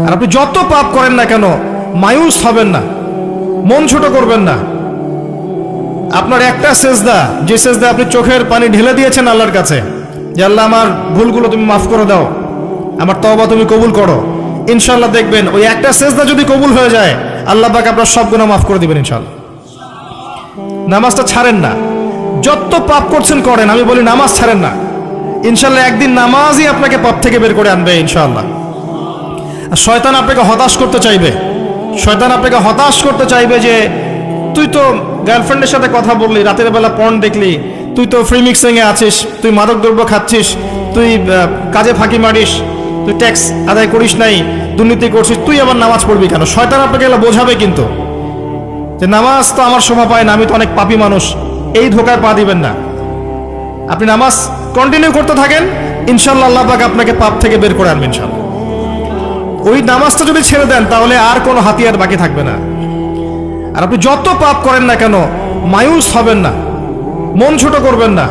আর আপনি যত পাপ করেন না কেন মায়ুস হবেন না, মন ছোট করবেন না। আপনার একটা সেজদা, যে সেজদা আপনি চোখের পানি ঢেলে দিয়েছেন আল্লাহর কাছে, যে আল্লাহ আমার ভুলগুলো তুমি মাফ করে দাও, আমার তওবা তুমি কবুল করো, ইনশাআল্লাহ দেখবেন ওই একটা সেজদা যদি কবুল হয়ে যায় আল্লাহ পাক আপনার সব গুনাহ মাফ করে দিবেন ইনশাআল্লাহ। নামাজটা ছাড়েন না, যত পাপ করছেন করেন, আমি বলি নামাজ ছাড়েন না, ইনশাআল্লাহ একদিন নামাজই আপনাকে পাপ থেকে বের করে আনবে ইনশাআল্লাহ। আর শয়তান আপনাকে হতাশ করতে চাইবে, শয়তান আপনাকে হতাশ করতে চাইবে যে তুই তো গার্লফ্রেন্ডের সাথে কথা বললি, রাতের বেলা পর্ন দেখলি, তুই তো ফ্রি মিক্সিং এ আছিস, তুই মাদক দ্রব্য খাচ্ছিস, তুই কাজে ফাঁকি মারিস, তুই ট্যাক্স আদায় করিস নাই, দুর্নীতি করছিস, তুই আবার নামাজ পড়বি কেন? শয়তান আপনাকে এগুলো বোঝাবে কিন্তু, যে নামাজ তো আমার শোভা পায় না, আমি তো অনেক পাপী মানুষ। এই ধোকায় পা দিবেন না। আপনি নামাজ কন্টিনিউ করতে থাকেন, ইনশাআল্লাহ আল্লাহ পাক আপনাকে পাপ থেকে বের করে আনবেন ইনশাআল্লাহ। ওই নামাজটা যদি ছেড়ে দেন তাহলে আর কোনো হাতিয়ার বাকি থাকবে না। আর আপনি যত পাপ করেন না কেন মায়ুস হবেন না, মন ছোট করবেন না।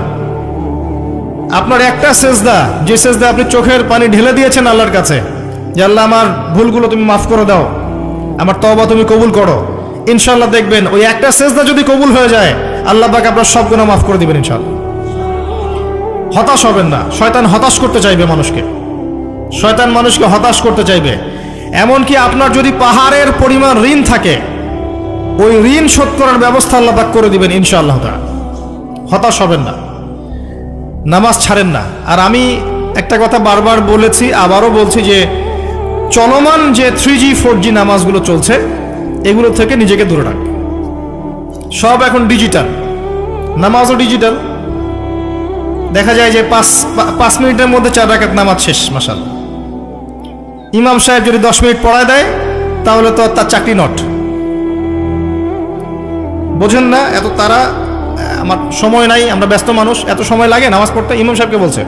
আপনার একটা সেজদা, যে সেজদা আপনি চোখের পানি ঢেলে দিয়েছেন আল্লাহর কাছে, যে আল্লাহ আমার ভুলগুলো তুমি মাফ করে দাও, আমার তওবা তুমি কবুল করো, ইনশাআল্লাহ দেখবেন ওই একটা সেজদা যদি কবুল হয়ে যায় আল্লাহ পাক আপনার সব গুনাহ মাফ করে দিবেন ইনশাআল্লাহ। হতাশ হবেন না। শয়তান হতাশ করতে চাইবে মানুষকে, শয়তান মানুষকে হতাশ করতে চাইবে। এমনকি আপনার যদি পাহাড়ের পরিমাণ ঋণ থাকে, ওই ঋণ শোধ করার ব্যবস্থা আল্লাহ পাক করে দিবেন ইনশাআল্লাহ তাআলা। হতাশ হবেন না, নামাজ ছাড়েন না। আর আমি একটা কথা বারবার বলেছি, আবারও বলছি, যে চলমান যে 3G 4G নামাজগুলো চলছে এগুলো থেকে নিজেকে দূরে রাখবে। সব এখন ডিজিটাল, নামাজও ডিজিটাল। দেখা যায় যে 5 মিনিটের মধ্যে 4 রাকাত নামাজ শেষ, মাশাআল্লাহ। ইমাম সাহেব যদি 10 মিনিট পড়ায় দেয় তাহলে তো তার চাকরি নট। বোঝেন না এত তারা, আমার সময় নাই, আমরা ব্যস্ত মানুষ, এত সময় লাগে নামাজ পড়তে? ইমাম সাহেবকে বলছে,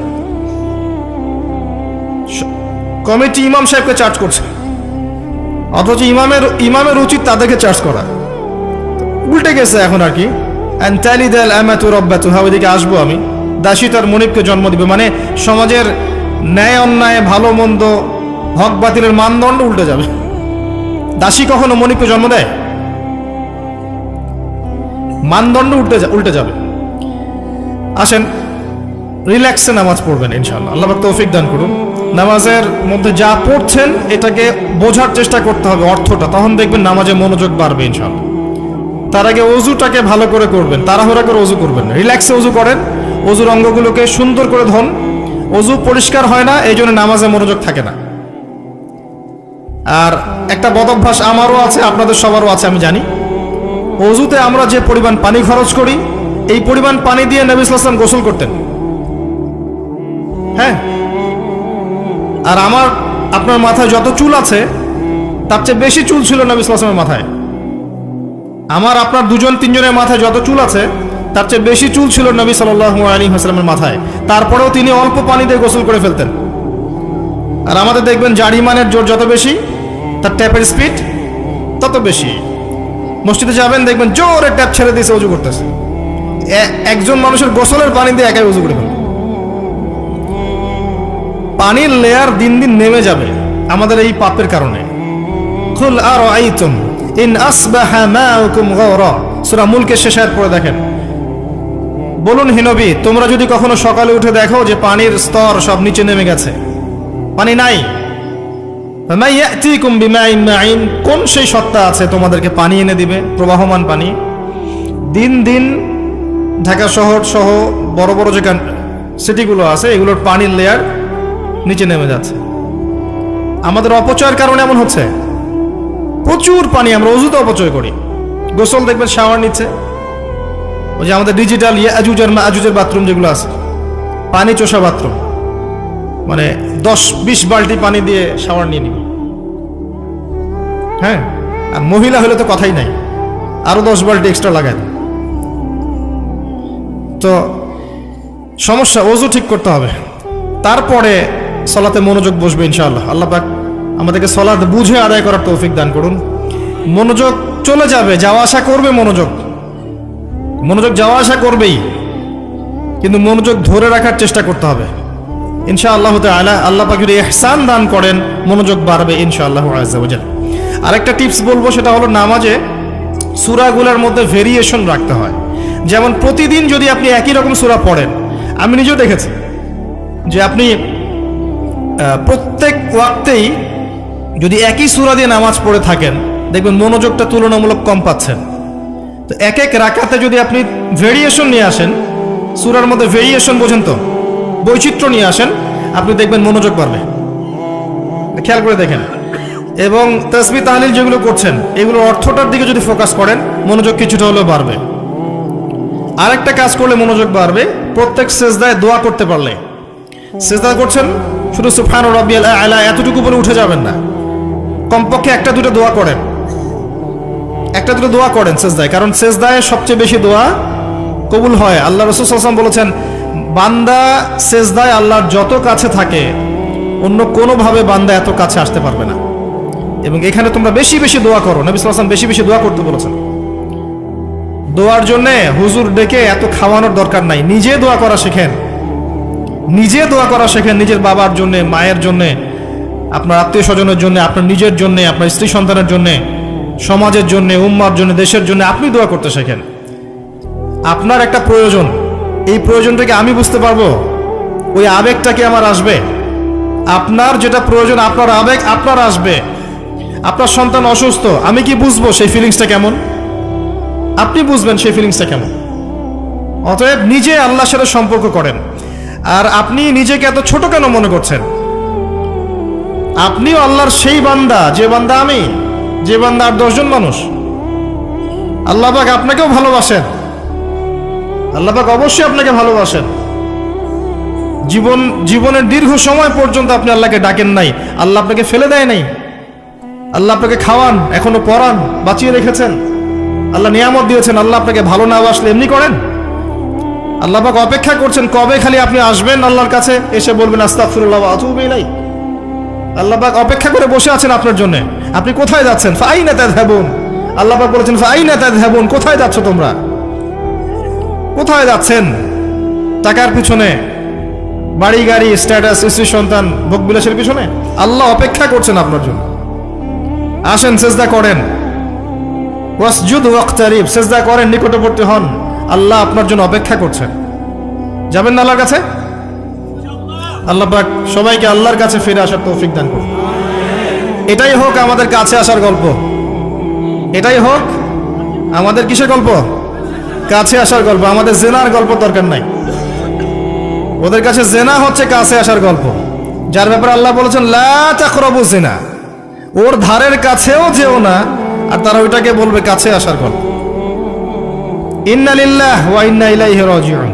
কমিটি ইমাম সাহেবকে চার্জ করছে, অথচ ইমামের উচিত তাদেরকে চার্জ করা। উল্টে গেছে এখন আর কি। ওইদিকে আসবো আমি। দাসী তার মনিবকে জন্ম দিবে, মানে সমাজের ন্যায় অন্যায়, ভালো মন্দ, হক বাতিলের মানদণ্ড উল্টে যাবে। দাসী কখনো মনিবকে জন্ম দেয়? মানদণ্ড উল্টে যাবে। আসেন রিল্যাক্সে নামাজ পড়বেন ইনশাআল্লাহ। আল্লাহ পাক তৌফিক দান করুন। নামাজের মধ্যে যা পড়ছেন এটাকে বোঝার চেষ্টা করতে হবে অর্থটা, তখন দেখবেন নামাজে মনোযোগ বাড়বে ইনশাআল্লাহ। তার আগে অজুটাকে ভালো করে করবেন, তাড়াহুড়া করে অজু করবেন, রিল্যাক্সে অজু করেন, অজুর অঙ্গগুলোকে সুন্দর করে ধন। অজু পরিষ্কার হয় না, এই জন্য নামাজে মনোযোগ থাকে না। আর একটা বদ অভ্যাস আমারও আছে, আপনাদের সবারও আছে, আমি জানি। অজুতে আমরা যে পরিমাণ পানি খরচ করি, এই পরিমাণ পানি দিয়ে নবী সাল্লাল্লাহু আলাইহি ওয়াসাল্লাম গোসল করতেন। হ্যাঁ, আর আপনার মাথায় যত চুল আছে তার চেয়ে বেশি চুল ছিল নবী সাল্লাল্লাহু আলাইহি ওয়াসাল্লামের মাথায়। আপনার 2-3 জনের মাথায় যত চুল আছে তার চেয়ে বেশি চুল ছিল নবী সাল্লাল্লাহু আলাইহি ওয়াসাল্লামের মাথায়। তারপরেও তিনি অল্প পানি দিয়ে গোসল করে ফেলতেন। আর আমাদের দেখবেন জারিমানের জোর যত বেশি, তার ট্যাপের স্পিড তত বেশি। মসজিদে যাবেন, দেখবেন জোরে ট্যাপ ছেড়ে দিয়েছে, অজু করতেছে। একজন মানুষের গোসলের পানি দিয়ে একাই অজু করে ফেলবে। পানির লেয়ার দিন দিন নেমে যাবে আমাদের এই পাপের কারণে। কুল আরাআইতুম ইন আসবাহা মাউকুম গাওরা, সূরা মুলকের শেষ আয়াত পড়ে দেখেন। বলুন হে নবী, তোমরা যদি কখনো সকালে উঠে দেখো যে পানির স্তর সব নিচে নেমে গেছে, পানি নাই, ফামা ইয়াতিকুম বিমাইন মাইন, কোন সেই সত্তা আছে তোমাদেরকে পানি এনে দিবে, প্রবাহমান পানি? দিন দিন ঢাকা শহর সহ বড় বড় যে সিটিগুলো আছে এগুলোর পানির লেয়ার নিচে নেমে যাচ্ছে। আমাদের অপচয়ের কারণে এমন হচ্ছে। প্রচুর পানি আমরা অযুতে অপচয় করি। গোসল দেখবেন শাওয়ার নিচ্ছে, ওই যে আমাদের ডিজিটাল ইয়াজুজ আর মাজুজের বাথরুম যেগুলো আছে, পানি চোষা বাথরুম, মানে 10-20 বালতি পানি দিয়ে শাওয়ার নিয়ে নিবি। হ্যাঁ, আর মহিলা হলে তো কথাই নাই, আরো 10 বালতি এক্সট্রা লাগায়। তো সমস্যা, ওযু ঠিক করতে হবে, তারপরে সালাতে মনোযোগ বসবে ইনশাআল্লাহ। আল্লাহ পাক আমাদেরকে সালাত বুঝে আদায় করার তৌফিক দান করুন। মনোযোগ চলে যাবে, যাওয়া আসা করবে, মনোযোগ যাওয়া আসা করবেই, কিন্তু মনোযোগ ধরে রাখার চেষ্টা করতে হবে। ইনশাআল্লাহ তাআলা আল্লাহ পাক যদি ইহসান দান করেন মনোযোগ বাড়বে ইনশাআল্লাহ আযজা ওয়া জাল। আরেকটা টিপস বলবো, সেটা হলো নামাজে সূরাগুলোর মধ্যে ভেরিয়েশন রাখতে হয়। যেমন প্রতিদিন যদি আপনি একই রকম সূরা পড়েন, আমি নিজেও দেখেছি যে আপনি প্রত্যেক ওয়াক্তেই যদি একই সূরা দিয়ে নামাজ পড়ে থাকেন, দেখবেন মনোযোগটা তুলনামূলক কম পাচ্ছেন। তো এক এক রাকাতে যদি আপনি ভেরিয়েশন নিয়ে আসেন, সূরার মধ্যে ভেরিয়েশন বোঝেন তো, বৈচিত্র্য নিয়ে আসেন, আপনি দেখবেন মনোযোগ বাড়বে। খেয়াল করে দেখেন। এবং তাসবিহ তাহলিল যেগুলো করছেন, এগুলোর অর্থটার দিকে যদি ফোকাস করেন, মনোযোগ কিছুটা হলেও বাড়বে। আরেকটা কাজ করলে মনোযোগ বাড়বে, প্রত্যেক সেজদায় দোয়া করতে পারলে। সেজদা করছেন, শুধু সুবহান রাব্বিয়াল আ'লা এতটুকু বলে উঠে যাবেন না, কমপক্ষে একটা দুটো দোয়া করেন, একটা দুটো দোয়া করেন সেজদায়। কারণ সেজদায় সবচেয়ে বেশি দোয়া কবুল হয়। আল্লাহ রাসূল সাল্লাল্লাহু আলাইহি ওয়াসাল্লাম বলেছেন, বান্দা সেজদায় আল্লাহর যত কাছে থাকে, অন্য কোনোভাবে বান্দা এত কাছে আসতে পারবে না। এবং এখানে তোমরা বেশি বেশি দোয়া করো। নবী সাল্লাল্লাহু আলাইহি ওয়াসাল্লাম বেশি বেশি দোয়া করতে বলেছেন। দোয়ার জন্য হুজুর ডেকে এত খাওয়ানোর দরকার নাই, নিজে দোয়া করা শেখেন, নিজে দোয়া করা শেখেন। নিজের বাবার জন্য, মায়ের জন্য, আপনার আত্মীয় স্বজনের জন্য, আপনার নিজের জন্য, আপনার স্ত্রী সন্তানের জন্য, সমাজের জন্য, উম্মার জন্য, দেশের জন্য আপনি দোয়া করতে শেখেন। আপনার একটা প্রয়োজন, এই প্রয়োজনটাকে আমি বুঝতে পারবো, ওই আবেগটা কি আমার আসবে? আপনার যেটা প্রয়োজন, আপনার আবেগ আপনার আসবে। আপনার সন্তান অসুস্থ, আমি কি বুঝবো সেই ফিলিংসটা কেমন? আপনি বুঝবেন সেই ফিলিংসটা কেমন। অতএব নিজে আল্লাহর সাথে সম্পর্ক করেন। আর আপনি নিজেকে এত ছোট কেন মনে করছেন? আপনিও আল্লাহর সেই বান্দা, যে বান্দা আমি, যে বান্দা আর 10 জন মানুষ। আল্লাহ পাক আপনাকেও ভালোবাসেন, আল্লাহ পাক অবশ্যই আপনাকে ভালোবাসেন। জীবনের দীর্ঘ সময় পর্যন্ত আপনি আল্লাহকে ডাকেন নাই, আল্লাহ আপনাকে ফেলে দেয় নাই। আল্লাহ আপনাকে খাওয়ান, এখনো পরান, বাঁচিয়ে রেখেছেন, আল্লাহ নিয়ামত দিয়েছেন। আল্লাহ আপনাকে ভালো না বাসলে এমনি করেন? আল্লাহ পাক অপেক্ষা করছেন কবে খালি আপনি আসবেন আল্লাহর কাছে, এসে বলবেন আস্তাগফিরুল্লাহ ওয়া আতুবু ইলাইহি। আল্লাহ পাক অপেক্ষা করে বসে আছেন আপনার জন্য। আপনি কোথায় যাচ্ছেন? ফাআইনা তাযহাবুন। আল্লাহ পাক বলেছেন ফাআইনা তাযহাবুন, কোথায় যাচ্ছ তোমরা? কোথায় যাচ্ছেন? টাকার পিছনে, বাড়ি গাড়ি, স্ট্যাটাস, স্ত্রী সন্তান, ভোগবিলাসের পিছনে? আল্লাহ অপেক্ষা করছেন আপনার জন্য। আসেন, সেজদা করেন, ওয়াসজুদ ওয়াকতারিব, সেজদা করেন, নিকটবর্তী হন। আল্লাহ আপনার জন্য অপেক্ষা করছেন। যাবেন না আল্লাহর কাছে? আল্লাহ পাক সবাইকে আল্লাহর কাছে ফিরে আসার তৌফিক দান করুন। এটাই হোক আমাদের কাছে আসার গল্প, এটাই হোক আমাদের কিসের গল্প? কাছে আসার গল্প। আমাদের জেনার গল্প দরকার নাই। ওদের কাছে জেনা হচ্ছে কাছে আসার গল্প, যার ব্যাপারে আল্লাহ বলেছেন লা তাকরাবু জিনা, ওর ধারের কাছেও যেও না। আর তারা ওইটাকে বলবে কাছে আসার গল্প। ইন্না লিল্লাহি ওয়া ইন্না ইলাইহি রাজিউন।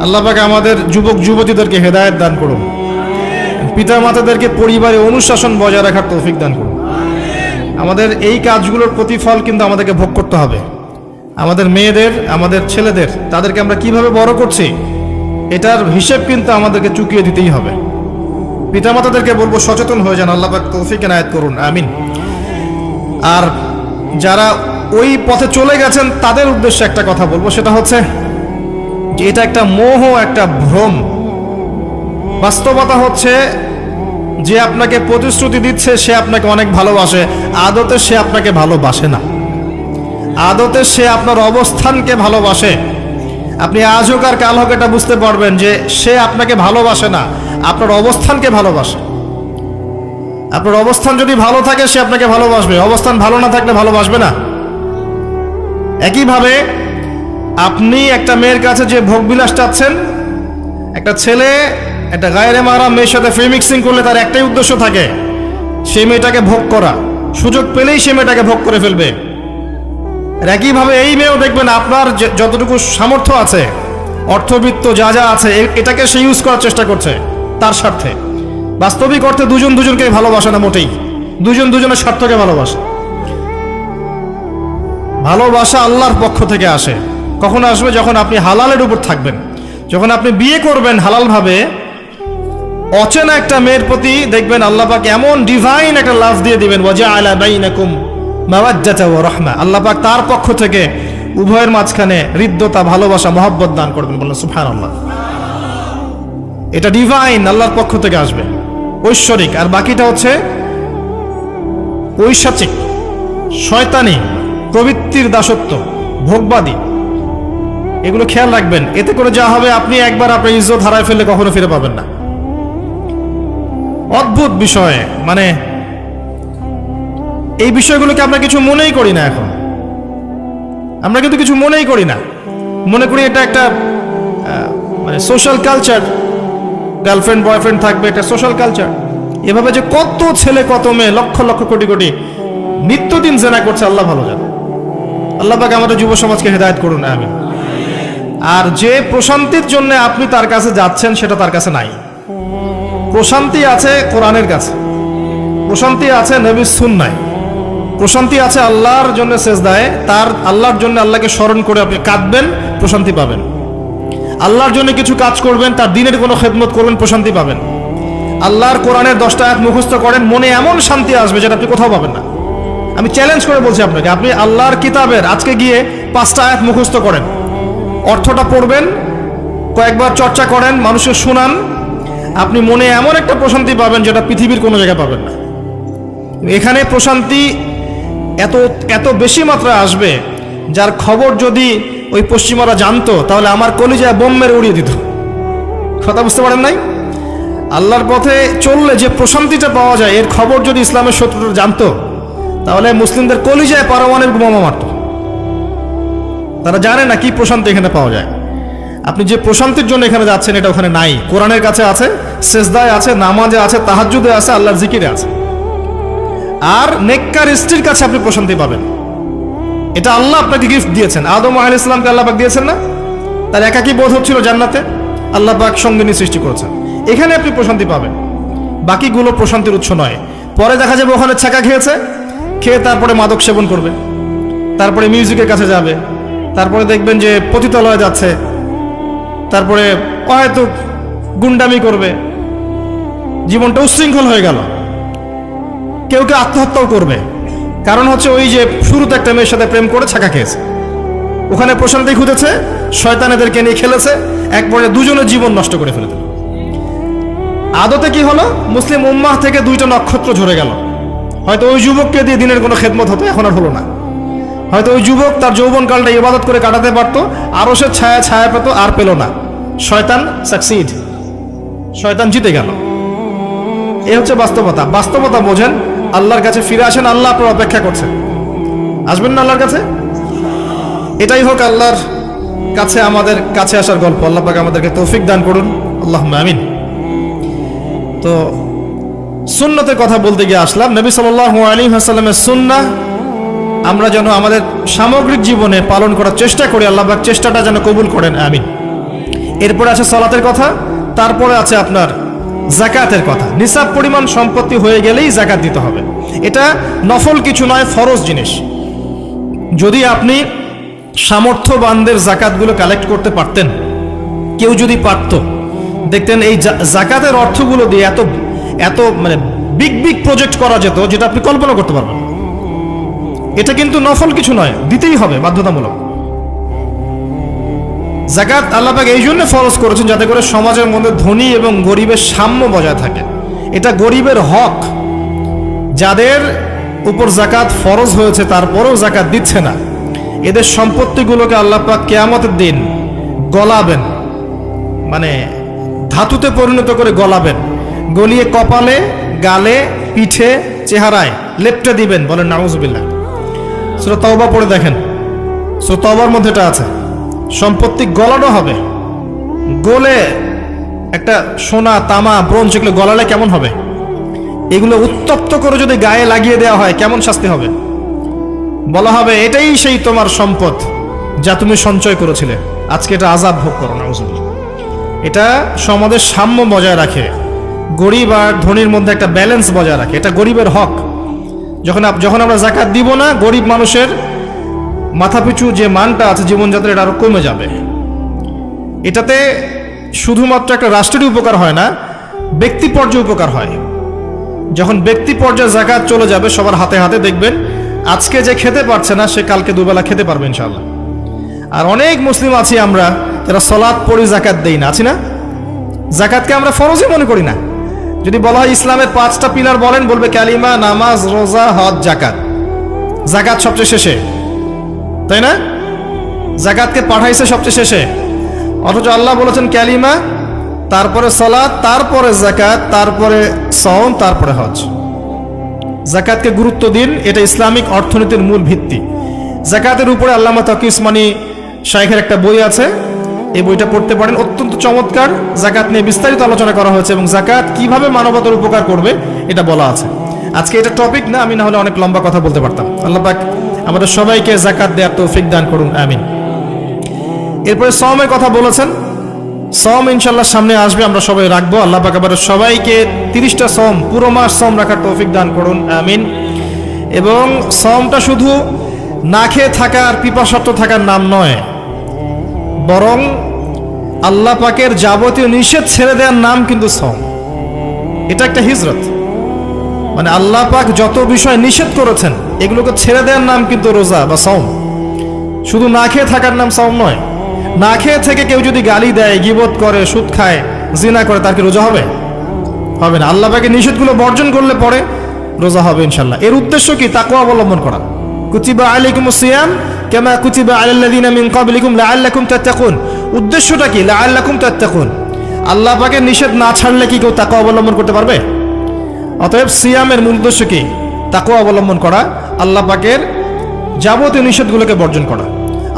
আল্লাহ পাক আমাদের যুবক যুবতীদেরকে হেদায়েত দান করুন, পিতা মাতাদেরকে পরিবারে অনুশাসন বজায় রাখার তৌফিক দান করুন। আমাদের এই কাজগুলোর প্রতিফল কিন্তু আমাদেরকে ভোগ করতে হবে। আমাদের মেয়েদের, আমাদের ছেলেদের, তাদেরকে আমরা কিভাবে বড় করছি, এটার হিসেব কিন্তু আমাদেরকে চুকিয়ে দিতেই হবে। পিতামাতাদেরকে বলবো সচেতন হয়ে যান। আল্লাহ পাক তৌফিক এনায়েত করুন, আমিন। আর যারা ওই পথে চলে গেছেন তাদের উদ্দেশ্যে একটা কথা বলবো, সেটা হচ্ছে যে এটা একটা মোহ, একটা ভ্রম। বাস্তবতা হচ্ছে যে আপনাকে প্রতিশ্রুতি দিচ্ছে সে আপনাকে অনেক ভালোবাসে, আদতে সে আপনাকে ভালোবাসে না। আদতে সে আপনার অবস্থানকে ভালোবাসে। আপনি আজ হোক আর কাল হোক এটা বুঝতে পারবেন যে সে আপনাকে ভালোবাসে না, আপনার অবস্থানকে ভালোবাসে। আপনার অবস্থান যদি ভালো থাকে সে আপনাকে ভালোবাসবে, অবস্থান ভালো না থাকলে ভালোবাসবে না। একইভাবে আপনি একটা মেয়ের কাছে যে ভোগবিলাস চাচ্ছেন, একটা ছেলে একটা গায়রে মাহরাম মেয়ের সাথে ফ্রি মিক্সিং করলে তার একটাই উদ্দেশ্য থাকে, সেই মেয়েটাকে ভোগ করা। সুযোগ পেলেই সে মেয়েটাকে ভোগ করে ফেলবে। আর একইভাবে এই মেয়েও দেখবেন আপনার যতটুকু সামর্থ্য আছে, অর্থবিত্ত যা যা আছে, এটাকে সে ইউজ করার চেষ্টা করছে তার স্বার্থে। বাস্তবিক অর্থে দুজন দুজনকে ভালোবাসে না মোটেই, দুজন দুজনের স্বার্থকে ভালোবাসে। ভালোবাসা আল্লাহর পক্ষ থেকে আসে। কখন আসবে? যখন আপনি হালালের উপর থাকবেন, যখন আপনি বিয়ে করবেন হালালভাবে। অচেনা একটা মেয়ের প্রতি দেখবেন আল্লাহ পাক এমন ডিভাইন একটা লাভ দিয়ে দিবেন, ওয়াজআলা বাইনাকুম মাওয়াদ্দাতা ওয়া রাহমা। আল্লাহ পাক তার পক্ষ থেকে উভয়ের মাঝখানে হৃদ্যতা, ভালোবাসা, মহব্বত দান করবেন। বললেন সুবহানাল্লাহ। এটা ডিভাইন, আল্লাহর পক্ষ থেকে আসবে, ঐশ্বরিক। আর বাকিটা হচ্ছে ঐশাচিক, শয়তানি, প্রবৃত্তির দাসত্ব, ভোগবাদী। এগুলো খেয়াল রাখবেন। এতে করে যা হবে, আপনি একবার আপনার ইজ্জত হারায় ফেললে কখনো ফিরে পাবেন না। অদ্ভুত বিষয়, মানে এই বিষয়গুলোকে আমরা কিছু মনেই করি না এখন। আমরা কিন্তু কিছু মনেই করি না, মনে করি এটা একটা মানে সোশ্যাল কালচার, গার্লফ্রেন্ড বয়ফ্রেন্ড থাকবে, এটা সোশ্যাল কালচার। এভাবে যে কত ছেলে কত মেয়ে, লক্ষ লক্ষ কোটি কোটি নিত্যদিন জেনা করছে, আল্লাহ ভালো জানে। আল্লাহ পাক আমাদের যুব সমাজকে হেদায়েত করুন, আমিন। আর যে প্রশান্তির জন্য আপনি তার কাছে যাচ্ছেন, সেটা তার কাছে নাই। প্রশান্তি আছে কোরআনের কাছে, প্রশান্তি আছে নবীর সুন্নায়, প্রশান্তি আছে আল্লাহর জন্য সেজদায়। তার আল্লাহর জন্য আল্লাহকে স্মরণ করে আপনি কাঁদবেন, প্রশান্তি পাবেন। আল্লাহর জন্য কিছু কাজ করবেন, তার দিনের কোনো খেদমত করবেন, প্রশান্তি পাবেন। আল্লাহর কোরআনের 10টা আয়াত মুখস্থ করেন, মনে এমন শান্তি আসবে যেটা আপনি কোথাও পাবেন না। আমি চ্যালেঞ্জ করে বলছি আপনাকে, আপনি আল্লাহর কিতাবের আজকে গিয়ে 5টা আয়াত মুখস্থ করেন, অর্থটা পড়বেন, কয়েকবার চর্চা করেন, মানুষের শুনান, আপনি মনে এমন একটা প্রশান্তি পাবেন যেটা পৃথিবীর কোনো জায়গায় পাবেন না। এখানে প্রশান্তি এত এত বেশি মাত্রায় আসবে, যার খবর যদি ওই পশ্চিমারা জানতো, তাহলে আমার কলিজায় বোম মেরে উড়িয়ে দিত। কথা বুঝতে পারেন নাই? আল্লাহর পথে চললে যে প্রশান্তিটা পাওয়া যায়, এর খবর যদি ইসলামের শত্রুরা জানতো, তাহলে মুসলিমদের কলিজায় পারমাণবিক বোমা মারত। তারা জানে না কি প্রশান্তি এখানে পাওয়া যায়। আপনি যে প্রশান্তির জন্য এখানে যাচ্ছেন, এটা ওখানে নাই। কোরআনের কাছে আছে, সেজদায় আছে, নামাজে আছে, তাহাজ্জুদে আছে, আল্লাহর জিকিরে আছে। আর নেককার স্ত্রীর কাছে আপনি প্রশান্তি পাবেন। এটা আল্লাহ আপনাকে গিফট দিয়েছেন। আদম আলাইহিস সালামকে আল্লাহ পাক দিয়েছেন না? তার একাকী বোধ হচ্ছিল জান্নাতে, আল্লাহ পাক সঙ্গিনী সৃষ্টি করেছেন। এখানে আপনি প্রশান্তি পাবেন, বাকিগুলো প্রশান্তির উৎস নয়। পরে দেখা যাবে ওখানে ছাকা খেয়েছে, খেয়ে তারপরে মাদক সেবন করবে, তারপরে মিউজিকের কাছে যাবে, তারপরে দেখবেন যে পতিতালয়ে যাচ্ছে, তারপরে হয়তো গুন্ডামি করবে, জীবনটা উচ্ছৃঙ্খল হয়ে গেল। কেউ কেউ আত্মহত্যাও করবে, কারণ হচ্ছে ওই যে শুরুতে একটা মেয়ের সাথে প্রেম করে ছাকা খেয়েছে, ওখানে প্রশান্তি খুঁজেছে, শয়তানেদেরকে নিয়ে খেলেছে, এক পর্যায়ে দুজনের জীবন নষ্ট করে ফেলে দিল। আদতে কি হলো, মুসলিম উম্মাহ থেকে 2টা নক্ষত্র ঝরে গেল। হয়তো ওই যুবককে দিয়ে দিনের কোনো খেদমত হতো, এখন আর হলো না। হয়তো ওই যুবক তার যৌবনকালটা ইবাদত করে কাটাতে পারতো, আরো সে ছায়া ছায়া পেত, আর পেল না। শয়তান সাকসিড, শয়তান জিতে গেল। এ হচ্ছে বাস্তবতা। বাস্তবতা বোঝেন, আল্লাহর কাছে ফিরে আসেন, আল্লাহ আপনার অপেক্ষা করছেন। আসবেন না আল্লাহর কাছে? এটাই হোক আল্লাহর কাছে আমাদের কাছে আসার গল্প। আল্লাহ পাক আমাদেরকে তৌফিক দান করুন, আল্লাহুম্মা আমিন। তো সুন্নতের কথা বলতে গিয়ে আসলাম। নবী সাল্লাল্লাহু আলাইহি ওয়াসাল্লামের সুন্নাহ আমরা যেন আমাদের সামগ্রিক জীবনে পালন করার চেষ্টা করি, আল্লাহ পাক চেষ্টাটা যেন কবুল করেন, আমিন। এরপরে আছে সালাতের কথা, তারপরে আছে আপনার যাকাতের কথা। নিসাব পরিমাণ সম্পত্তি হয়ে গেলেই যাকাত দিতে হবে। এটা নফল কিছু নয়, ফরজ জিনিস। যদি আপনি সামর্থ্যবানদের যাকাতগুলো কালেক্ট করতে পারতেন, কেউ যদি পারত, দেখতেন এই যাকাতের অর্থগুলো দিয়ে এত এত মানে বিগ বিগ প্রজেক্ট করা যেত, যেটা আপনি কল্পনা করতে পারবেন। এটা কিন্তু নফল কিছু নয়, দিতেই হবে, বাধ্যতামূলক। যাকাত আল্লাহ পাক এই জন্য ফরজ করেছেন, যাতে করে সমাজের মধ্যে ধনী এবং গরিবের সাম্য বজায় থাকে। এটা গরিবের হক। যাদের উপর যাকাত ফরজ হয়েছে তারপরেও যাকাত দিচ্ছে না, এদের সম্পত্তিগুলোকে আল্লাহ পাক কিয়ামতের দিন গলাবেন, মানে ধাতুতে পরিণত করে গলাবেন, গলিয়ে কপালে, গালে, পিঠে, চেহারায় লেপটে দিবেন। বলেন নাউজুবিল্লাহ। সূরা তাওবা পড়ে দেখেন, সূরা তাওবার মধ্যে এটা আছে। সম্পত্তি গলানো হবে, গলে একটা সোনা, তামা, ব্রোঞ্জ এগুলো গলালে কেমন হবে? এগুলো উত্তপ্ত করে যদি গায়ে লাগিয়ে দেওয়া হয়, কেমন শাস্তি হবে? বলা হবে এটাই সেই তোমার সম্পদ যা তুমি সঞ্চয় করেছিলে, আজকে এটা আযাব ভোগ করো। নাউজুবিল্লাহ। এটা সমাজের সাম্য বজায় রাখে, গরিব আর ধনীর মধ্যে একটা ব্যালেন্স বজায় রাখে। এটা গরিবের হক। যখন আমরা যাকাত দিব না, গরিব মানুষের মাথাপিছু যে মানটা আছে জীবনযাত্রা, এটা আরো কমে যাবে। এটাতে শুধুমাত্র একটা রাষ্ট্রের উপকার হয় না, ব্যক্তি পর্যায়ে উপকার হয়। যখন ব্যক্তি পর্যায়ে যাকাত চলে যাবে সবার হাতে হাতে, দেখবেন আজকে যে খেতে পারছে না, সে কালকে দুবেলা খেতে পারবে ইনশাআল্লাহ। আর অনেক মুসলিম আছি আমরা যারা সালাত পড়ি, যাকাত দেই না, আছি না? জাকাতকে আমরা ফরজই মনে করি না। যদি বলা হয় ইসলামের 5টা পিলার বলেন, বলবে কালিমা, নামাজ, রোজা, হজ, জাকাত। জাকাত সবচেয়ে শেষে, তাই না? জাকাতকে পাঠাইছে সবচেয়ে শেষে, অথচ আল্লাহ বলেছেন কালিমা, তারপরে সালাত, তারপরে জাকাত, তারপরে সওম, তারপরে হজ। জাকাতকে গুরুত্ব দিন, এটা ইসলামিক অর্থনীতির মূল ভিত্তি। জাকাতের উপরে আল্লামা তকি উসমানী শাইখের একটা বই আছে, এই বইটা পড়তে পারেন, অত্যন্ত চমৎকার। জাকাত নিয়ে বিস্তারিত আলোচনা করা হয়েছে এবং জাকাত কিভাবে মানবতার উপকার করবে এটা বলা আছে। আজকে এটা টপিক না, আমি না হলে অনেক লম্বা কথা বলতে পারতাম। আল্লাহ পাক আমাদের সবাইকে জাকাত দেওয়ার তৌফিক দান করুন, আমিন। এরপরে সওমের কথা বলেছেন, সওম ইনশাআল্লাহ সামনে আসবে, আমরা সবাই রাখবো। আল্লাহ পাক আমাদের সবাইকে 30টা সওম, পুরো মাস সওম রাখার তৌফিক দান করুন, আমিন। এবং সওমটা শুধু না খেয়ে থাকা আর পিপাসার্ত থাকার নাম নয়, বরং আল্লাহ পাকের যাবতীয় নিষেধ ছেড়ে দেওয়ার নাম কিন্তু সওম। এটা একটা হিজরত, মানে আল্লাহ পাক যত বিষয় নিষেধ করেছেন এগুলোকে ছেড়ে দেওয়ার নাম কিন্তু রোজা বা সওম। শুধু না খেয়ে থাকার নাম সওম নয়। না খেয়ে থেকে কেউ যদি গালি দেয়, গীবত করে, সুদ খায়, জিনা করে, তার কি রোজা হবে? হবে না। আল্লাহ পাকের নিষেধগুলো বর্জন করলে পরে রোজা হবে ইনশাআল্লাহ। এর উদ্দেশ্য কি? তাকওয়া অবলম্বন করা। কুতিবা আলাইকুমুস সিয়াম কামা কুতিবা আলাল্লাযিনা মিন ক্বাবলিকুম লাআল্লাকুম তাত্তাকুন। উদ্দেশ্যটা কি? লাআল্লাকুম তাত্তাকুন। আল্লাহ পাকের নিষেধ না ছাড়লে কি কেউ তাকওয়া অবলম্বন করতে পারবে? অতএব সিয়ামের মূল উদ্দেশ্য কি? তাকওয়া অবলম্বন করা, আল্লাহ পাকের যাবতীয় নিষেধগুলোকে বর্জন করা।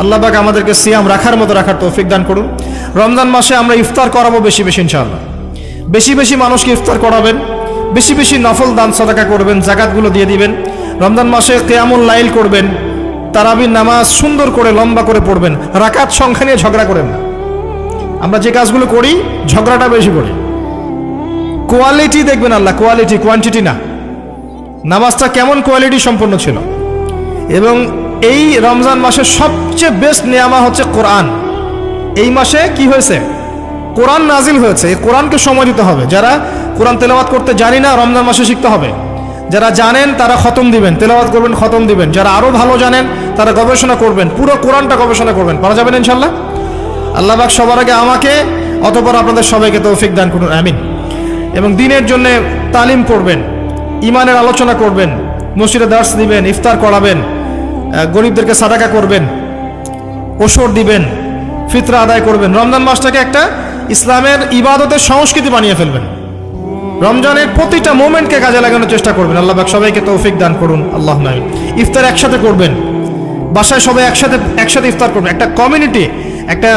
আল্লাহ পাক আমাদেরকে সিয়াম রাখার মতো রাখার তৌফিক দান করুন। রমজান মাসে আমরা ইফতার করাবো বেশি বেশি ইনশাআল্লাহ। বেশি বেশি মানুষকে ইফতার করাবেন, বেশি বেশি নফল দান সাদাকা করবেন, জাকাতগুলো দিয়ে দিবেন। রমজান মাসে কিয়ামুল লাইল করবেন, তারাবির নামাজ সুন্দর করে লম্বা করে পড়বেন। রাকাত সংখ্যা নিয়ে ঝগড়া করেন না। আমরা যে কাজগুলো করি ঝগড়াটা বেশি করি। কোয়ালিটি দেখবেন আল্লাহ, কোয়ালিটি, কোয়ান্টিটি না। নামাজটা কেমন কোয়ালিটি সম্পন্ন ছিল। এবং এই রমজান মাসে সবচেয়ে বেস্ট নিয়ামা হচ্ছে কোরআন। এই মাসে কি হয়েছে? কোরআন নাজিল হয়েছে। এই কোরআনকে সময় দিতে হবে। যারা কোরআন তেলাওয়াত করতে জানি না, রমজান মাসে শিখতে হবে। যারা জানেন তারা খতম দিবেন, তেলাওয়াত করবেন, খতম দিবেন। যারা আরো ভালো জানেন তারা গবেষণা করবেন, পুরো কোরআনটা গবেষণা করবেন। পারা যাবেন ইনশাআল্লাহ। আল্লাহ পাক সবার আগে আমাকে, অতঃপর আপনাদের সবাইকে তৌফিক দান করুন, আমিন। এবং দ্বীনের জন্য তালিম করবেন, ইমানের আলোচনা করবেন, মসজিদে দার্স দিবেন, ইফতার করাবেন, গরিবদেরকে সাদাকা করবেন, ওসর দিবেন, ফিতরা আদায় করবেন। রমজান মাসটাকে একটা ইসলামের ইবাদতের সংস্কৃতি বানিয়ে ফেলবেন। রমজানের প্রতিটা মোমেন্টকে কাজে লাগানোর চেষ্টা করবেন। আল্লাহ পাক সবাইকে তৌফিক দান করুন, আল্লাহুম্মা আমিন। ইফতার একসাথে করবেন, বাসায় সবাই একসাথে ইফতার করবেন। একটা কমিউনিটি, একটা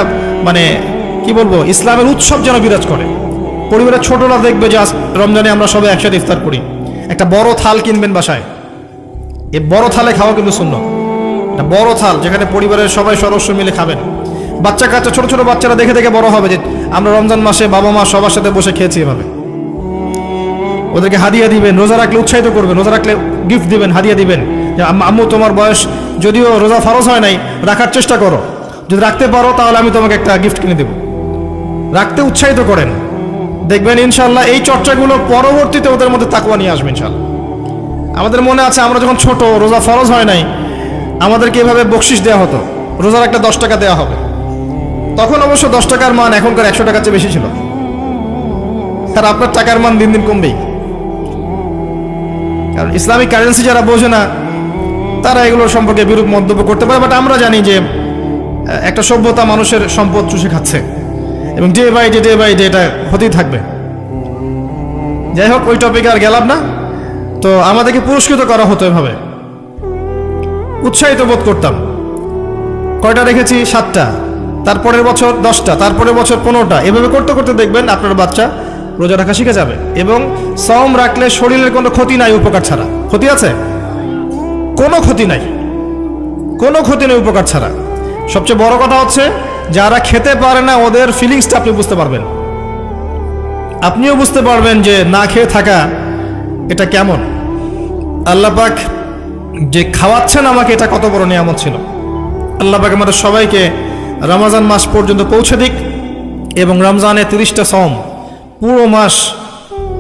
মানে কি বলবো, ইসলামের উৎসব যেন বিরাজ করে। পরিবারের ছোটরা দেখবে যে রমজানে আমরা সবাই একসাথে ইফতার করি। একটা বড় থাল কিনবেন বাসায়, এই বড় থালে খাওয়া কিন্তু সুন্নাত। একটা বড় থাল যেখানে পরিবারের সবাই সদস্য মিলে খাবেন। বাচ্চা কাচ্চা, ছোট ছোট বাচ্চারা দেখে দেখে বড় হবে যে আমরা রমজান মাসে বাবা মা সবার সাথে বসে খেয়েছি এভাবে। ওদেরকে হাদিয়া দিবেন, রোজা রাখলে উৎসাহিত করবেন, রোজা রাখলে গিফট দিবেন, হাদিয়া দিবেন যে আম্মু তোমার বয়স যদিও রোজা ফরজ হয় নাই, রাখার চেষ্টা করো, যদি রাখতে পারো তাহলে আমি তোমাকে একটা গিফট কিনে দেব। রাখতে উৎসাহিত করেন, দেখবেন ইনশাআল্লাহ এই চর্চাগুলো পরবর্তীতে ওদের মধ্যে তাকওয়া নিয়ে আসবে ইনশাআল্লাহ। আমাদের মনে আছে আমরা যখন ছোট, রোজা ফরজ হয় নাই, আমাদেরকে এভাবে বকশিস দেওয়া হতো, রোজার একটা 10 টাকা দেওয়া হবে। তখন অবশ্য 10 টাকার মান এখনকার 100 টাকার চেয়ে বেশি ছিল। আর আপনার টাকার মান দিন দিন কমবেই, কারণ ইসলামিক কারেন্সি যারা বোঝে না তারা এগুলোর সম্পর্কে বিরূপ মন্তব্য করতে পারে। বাট আমরা জানি যে একটা সভ্যতা মানুষের সম্পদ চুষে খাচ্ছে এবং ডে বাই ডে এটা হতেই থাকবে। যাই হোক, ওই টপিকে আর গেলাম না। তো আমাদেরকে পুরস্কৃত করা হতো এভাবে, উৎসাহিত বোধ করতাম। কয়টা রেখেছি? 7টা, তারপরের বছর 10টা, তারপরের বছর 15টা। এভাবে করতে করতে দেখবেন আপনার বাচ্চা রোজা রাখা শিখে যাবে। এবং সওম রাখলে শরীরের কোনো ক্ষতি নাই উপকার ছাড়া। ক্ষতি আছে? কোনো ক্ষতি নাই, কোনো ক্ষতি নেই উপকার ছাড়া। সবচেয়ে বড় কথা হচ্ছে যারা খেতে পারে না ওদের ফিলিংসটা আপনি বুঝতে পারবেন। আপনিও বুঝতে পারবেন যে না খেয়ে থাকা এটা কেমন। আল্লাহ পাক যে খাওয়াচ্ছেন আমাকে, এটা কত বড় নিয়ামত ছিল। আল্লাহ পাক আমাদের সবাইকে রমজান মাস পর্যন্ত পৌঁছে দিক এবং রমজানে 30টা সওম পুরো মাস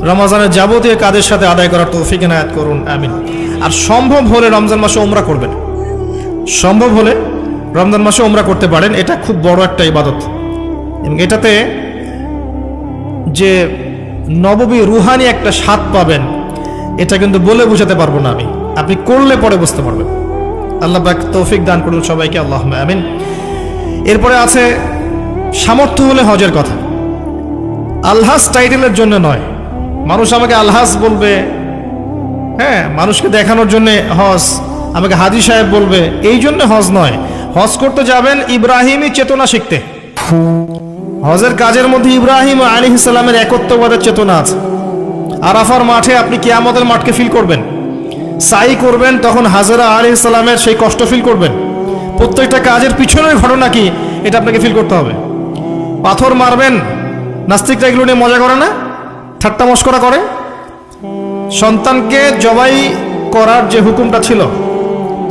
রমজানের যাবতীয় কাজের সাথে আদায় করার তৌফিক এনায়েত করুন, আমিন। আর সম্ভব হলে রমজান মাসে উমরা করবেন। সম্ভব হলে রমজান মাসে উমরা করতে পারেন, এটা খুব বড় একটা ইবাদত এবং এটাতে যে নববী রুহানি একটা স্বাদ পাবেন, এটা কিন্তু বলে বোঝাতে পারবো না আমি, আপনি করলে পরে বুঝতে পারবেন। আল্লাহ পাক তৌফিক দান করুন সবাইকে, আল্লাহুম্মা আমিন। এরপরে আছে সামর্থ্য হলে হজের কথা। আলহাজ টাইটেলের জন্য নয়, মানুষ আমাকে আলহাজ বলবে, হ্যাঁ, মানুষকে দেখানোর জন্য হজ, আমাকে হাজী সাহেব বলবে, এই জন্য হজ নয়। হজ করতে যাবেন ইব্রাহিমী চেতনা শিখতে। হজের কাজের মধ্যে ইব্রাহিম আলাইহিস সালামের একত্ববাদের চেতনা আছে। আরাফার মাঠে আপনি কিয়ামতের মাঠকে ফিল করবেন, সাই করবেন, তখন হাজরা আলাইহিস সালামের সেই কষ্ট ফিল করবেন। প্রত্যেকটা কাজের পিছনের ঘটনা কি এটা আপনাকে ফিল করতে হবে। পাথর মারবেন, নাস্তিকরা এগুলো নিয়ে মজা করে না, ঠাট্টা মশকরা করে। সন্তানকে জবাই করার যে হুকুমটা ছিল,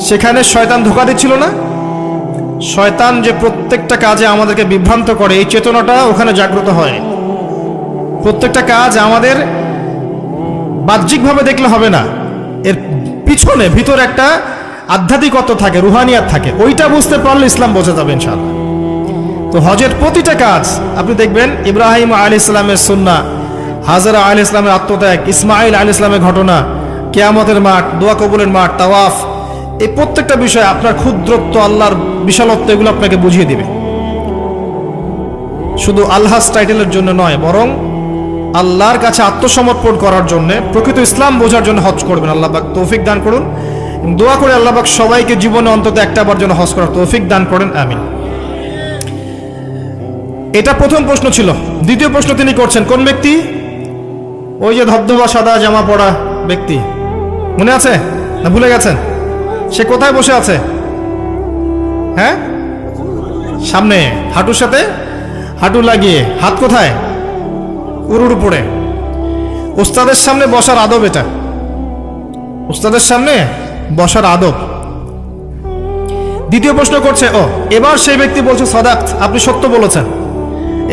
সেখানে শয়তান ধোঁকা দিচ্ছিল না? শয়তান যে প্রত্যেকটা কাজে আমাদেরকে বিভ্রান্ত করে, এই চেতনাটা ওখানে জাগ্রত হয়। প্রত্যেকটা কাজ আমাদের বাহ্যিকভাবে দেখলে হবে না, এর পিছনে ভিতরে একটা আধ্যাত্মিকত্ব থাকে, রুহানিয়াত থাকে, ওইটা বুঝতে পারলে ইসলাম বোঝা যাবে ইনশাআল্লাহ। তো হজের প্রতিটা কাজ আপনি দেখবেন ইব্রাহিম আলাইহিস সালামের সুন্নাহ, হাজরা আলাইহিস সালামের আত্মত্যাগ, ইসমাইল আলাইহিস সালামের ঘটনা, কিয়ামতের মাঠ, দোয়া কবুলের মাঠ, তাওয়াফ, এই প্রত্যেকটা বিষয় আপনার ক্ষুদ্রত্ব, আল্লাহর বিশালত্ব, এগুলো আপনাকে বুঝিয়ে দিবে। শুধু আলহাজ টাইটেলের জন্য নয়, বরং আল্লাহর কাছে আত্মসমর্পণ করার জন্য, প্রকৃত ইসলাম বোঝার জন্য হজ করবেন। আল্লাহ পাক তৌফিক দান করুন। দোয়া করে আল্লাহ পাক সবাইকে জীবনে অন্তত একটাবার জন্য হজ করার তৌফিক দান করেন, আমিন। এটা প্রথম প্রশ্ন ছিল। দ্বিতীয় প্রশ্ন তিনি করছেন, কোন ব্যক্তি? ওই যে ধবধবা সাদা জামা পরা ব্যক্তি, মনে আছে না ভুলে গেছেন? সে কোথায় বসে আছে? হ্যাঁ, সামনে, হাঁটুর সাথে হাঁটু লাগিয়ে, হাত কোথায়? উরুর উপরে। উস্তাদের সামনে বসার আদব এটা, উস্তাদের সামনে বসার আদব। দ্বিতীয় প্রশ্ন করছে, ও এবার সেই ব্যক্তি বলছে সাদাক্ত, আপনি সত্য বলেছেন।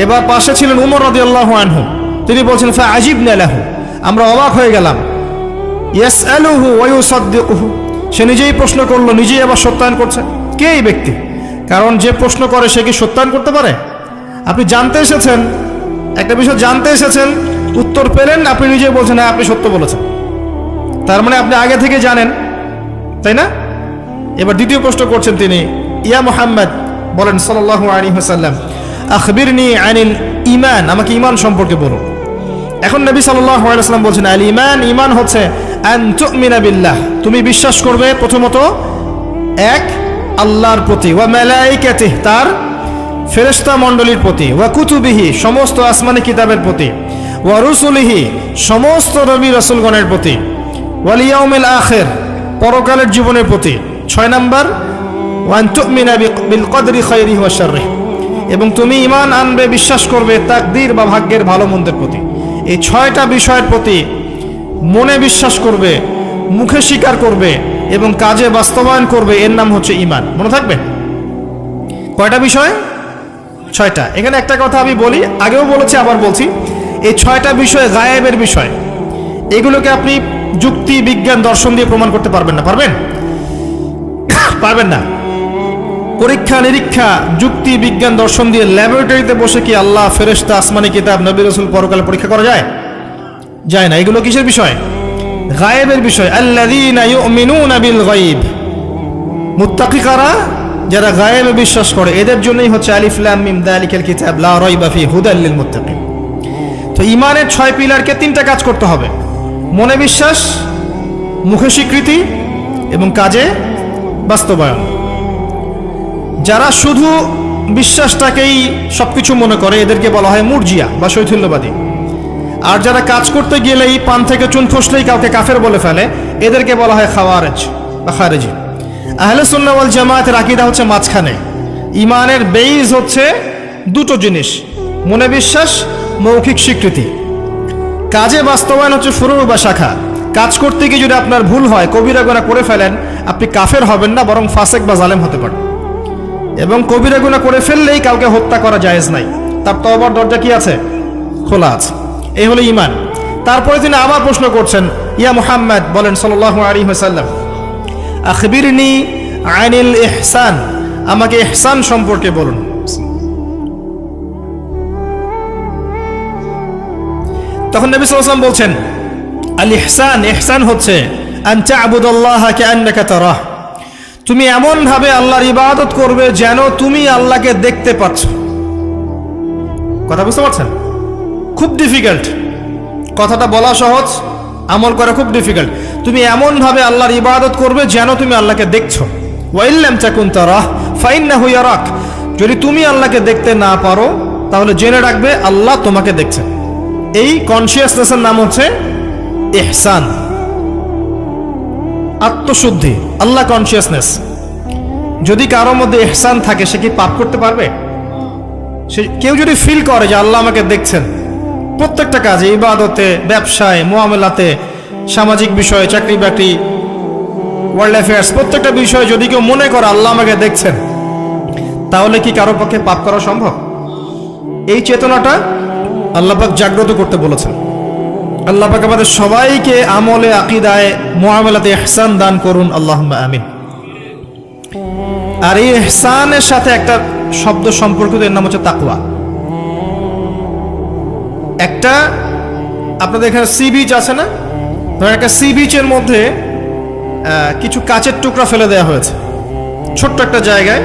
এবার পাশে ছিলেন উমর রাদিয়াল্লাহু আনহু, তিনি বলছেন ফাআজিবনা লাহু, আমরা অবাক হয়ে গেলাম। ইয়াসআলুহু ওয়া ইউসাদ্দিকুহু, সে নিজেই প্রশ্ন করলো, নিজেই আবার সত্যায়ন করছে। কে এই ব্যক্তি? কারণ যে প্রশ্ন করে সে কি সত্যায়ন করতে পারে? আপনি জানতে এসেছেন, একটা বিষয় জানতে এসেছেন, উত্তর পেলেন, আপনি নিজেই বলছেন হ্যাঁ আপনি সত্য বলেছেন, তার মানে আপনি আগে থেকে জানেন, তাই না? এবার দ্বিতীয় প্রশ্ন করছেন তিনি, ইয়া মুহাম্মদ, বলেন সাল্লাল্লাহু আলাইহি ওয়াসাল্লাম, আখবিরনি আনিল ঈমান, আমাকে ঈমান সম্পর্কে বলুন। এখন নবী সাল্লাল্লাহু আলাইহি ওয়াসাল্লাম বলছেন, আল ঈমান, ঈমান হচ্ছে আন তুমিনা বিল্লাহ, তুমি বিশ্বাস করবে প্রথমত এক আল্লাহর প্রতি, ওয়া মালাইকাতিহি, তার ফেরেশতা মণ্ডলীর প্রতি, ওয়া কুতুবিহি, সমস্ত আসমানি কিতাবের প্রতি, ওয়া রুসুলিহি, সমস্ত নবী রাসূলগণের প্রতি, ওয়াল ইয়াউমিল আখির, পরকালের জীবনের প্রতি। 6 নাম্বার, ওয়া আন তুমিনা বিল কদরি খায়রিহি ওয়া শাররিহি, এবং তুমি ঈমান আনবে, বিশ্বাস করবে তাকদীর বা ভাগ্যের ভালো মন্দের প্রতি। এই 6টা বিষয়ের প্রতি মনে বিশ্বাস করবে, মুখে স্বীকার করবে এবং কাজে বাস্তবায়ন করবে, এর নাম হচ্ছে ঈমান। মনে থাকবে কয়টা বিষয়? 6টা। এখানে একটা কথা আমি বলি, আগেও বলেছি আবার বলছি, এই 6টা বিষয় গায়েবের বিষয়, এগুলোকে আপনি যুক্তি, বিজ্ঞান, দর্শন দিয়ে প্রমাণ করতে পারবেন না। পারবেন? পারবেন না। পরীক্ষা নিরীক্ষা, যুক্তি, বিজ্ঞান, দর্শন দিয়ে ল্যাবরেটরিতে বসে কি আল্লাহ, ফেরেশতা, আসমানি কিতাব, নবী রাসূল, পরকালে পরীক্ষা করা যায়? যায় না। এগুলো কিসের বিষয়? গায়েবের বিষয়। আল্লাযীনা ইউমিনুনা বিল গায়ব, মুত্তাকি কারা? যারা গায়েবে বিশ্বাস করে, এদের জন্যই হচ্ছে আলিফ লাম মিম যালিকাল কিতাব লা রাইবা ফিহি হুদাল লিল মুত্তাকিন। তো ঈমানের 6 পিলারকে 3টা কাজ করতে হবে: মনে বিশ্বাস, মুখে স্বীকৃতি এবং কাজে বাস্তবায়ন। যারা শুধু বিশ্বাসটাকেই সবকিছু মনে করে, এদেরকে বলা হয় মুরজিয়া বা শৈথিল্যবাদী। আর যারা কাজ করতে গেলেই পান থেকে চুন খসলেই কাউকে কাফের বলে ফেলে, এদেরকে বলা হয় খাওয়ারেজ বা খারেজি। আহলে সুন্নাহ ওয়াল জামায়াতের আকীদা হচ্ছে মাঝখানে। ঈমানের বেইজ হচ্ছে দুটো জিনিস: মনে বিশ্বাস, মৌখিক স্বীকৃতি। কাজে বাস্তবায়ন হচ্ছে ফুরু বা শাখা। কাজ করতে গিয়ে যদি আপনার ভুল হয়, কবিরা গুনাহ করে ফেলেন, আপনি কাফের হবেন না, বরং ফাসেক বা জালেম হতে পারেন। এবং কবিরা গুনাহ করে ফেললেই কাউকে হত্যা করা জায়েজ নাই, তার তওবার দরজা কি আছে? খোলা আছে। এই হলো ঈমান। তারপরে তিনি আবার প্রশ্ন করছেন, ইয়া মুহাম্মদ, বলেন সাল্লাল্লাহু আলাইহি ওয়াসাল্লাম, আখবিরনি আনিল ইহসান, আমাকে ইহসান সম্পর্কে বলুন। তখন নবী সাল্লাল্লাহু আলাইহি ওয়াসাল্লাম বলছেন, আল ইহসান, ইহসান হচ্ছে আন তা'বুদাল্লাহা কাআন্নাকা তারাহ, তুমি এমন ভাবে আল্লাহর ইবাদত করবে যেন তুমি আল্লাহকে দেখতে পাচ্ছ। কথা বুঝতে পারছেন? খুব ডিফিকাল্ট, কথাটা বলা সহজ, আমল করা খুব ডিফিকাল্ট। তুমি এমন ভাবে আল্লাহর ইবাদত করবে যেন তুমি আল্লাহকে দেখছো। ওয়া ইল্লাম তাকুন তারাহ ফাইন্নাহু ইয়ারাক, যদি তুমি আল্লাহকে দেখতে না পারো তাহলে জেনে রাখবে আল্লাহ তোমাকে দেখছেন। এই কনসিয়াসনেসের নাম হচ্ছে ইহসান, আত্মশুদ্ধি, আল্লাহ কনসিয়াসনেস। যদি কারোর মধ্যে ইহসান থাকে সে কি পাপ করতে পারবে? সে কেউ যদি ফিল করে যে আল্লাহ আমাকে দেখছেন প্রত্যেকটা কাজে, ইবাদতে, ব্যবসায়, মুআমালাতে, সামাজিক বিষয়ে, চাকরি বাকরি, ওয়ার্ল্ড অ্যাফেয়ার্স, প্রত্যেকটা বিষয়ে যদি কেউ মনে করে আল্লাহ আমাকে দেখছেন, তাহলে কি কারো পক্ষে পাপ করা সম্ভব? এই চেতনাটা আল্লাহ পাক জাগ্রত করতে বলেছেন। আল্লাহ পাক আমাদের সবাইকে আমলে, আকীদায়, মুআমালাতে ইহসান দান করুন, আল্লাহুম্মা আমিন। আর এই ইহসানের সাথে একটা শব্দ সম্পর্কিত, এর নাম হচ্ছে তাকওয়া। একটা আপনাদের এখানে সি বিচ আছে না, ধরেন একটা সি বিচের মধ্যে কিছু কাচের টুকরা ফেলে দেওয়া হয়েছে, ছোট্ট একটা জায়গায়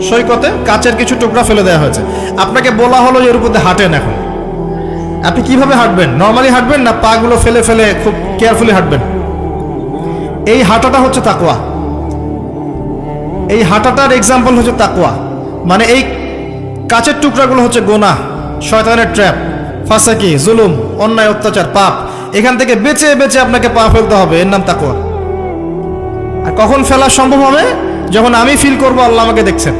সৈকতে কাচের কিছু টুকরা ফেলে দেওয়া হয়েছে। আপনাকে বলা হলো এর উপর দিয়ে হাঁটেন। এখন আপনি কিভাবে হাঁটবেন? নর্মালি হাঁটবেন না পা গুলো ফেলে ফেলে খুব কেয়ারফুলি হাঁটবেন? এই হাঁটাটা হচ্ছে তাকওয়া। এই হাঁটাটার এক্সাম্পল হচ্ছে তাকওয়া। মানে এই কাচের টুকরাগুলো হচ্ছে গোনাহ, শয়তানের ট্র্যাপ, ফাসাকি, জুলুম, অন্যায়, অত্যাচার, পাপ। এখান থেকে বেঁচে বেঁচে আপনাকে পা ফেলতে হবে, এর নাম তাকওয়া। আর কখন ফেলা সম্ভব হবে? যখন আমি ফিল করব আল্লাহ আমাকে দেখছেন।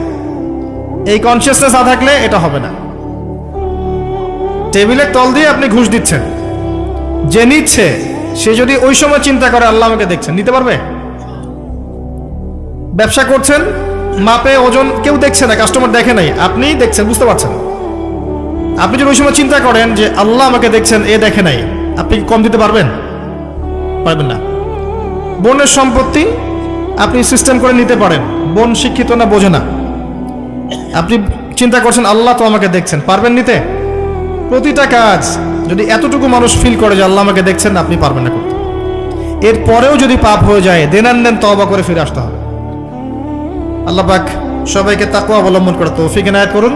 এই কনসিয়াসনেস না থাকলে এটা হবে না। টেবিলের তল দিয়ে আপনি ঘুষ দিচ্ছেন, যে নিচ্ছে সে যদি ওই সময় চিন্তা করে আল্লাহ আমাকে দেখছেন, নিতে পারবে? ব্যবসা করছেন, মাপে ওজন কেউ দেখছে না, কাস্টমার দেখে নাই, আপনিই দেখছেন, বুঝতে পারছেন। আপনি যদি ওই সময় চিন্তা করেন যে আল্লাহ আমাকে দেখছেন, এ দেখে নাই, আপনি কি কম দিতে পারবেন? পারবেন না। বোনের সম্পত্তি আপনি সিস্টেম করে নিতে পারেন, বোন শিক্ষিত না, বোঝে না, আপনি চিন্তা করছেন আল্লাহ তো আমাকে দেখছেন, পারবেন নিতে? প্রতিটা কাজ যদি এতটুকু মানুষ ফিল করে যে আল্লাহ আমাকে দেখছেন, আপনি পারবেন না করতে। এরপরেও যদি পাপ হয়ে যায়, দেন তওবা করে ফিরে আসতে হবে। আল্লাহ পাক সবাইকে তাকওয়া অবলম্বন করে তৌফিক এনায়েত করুন।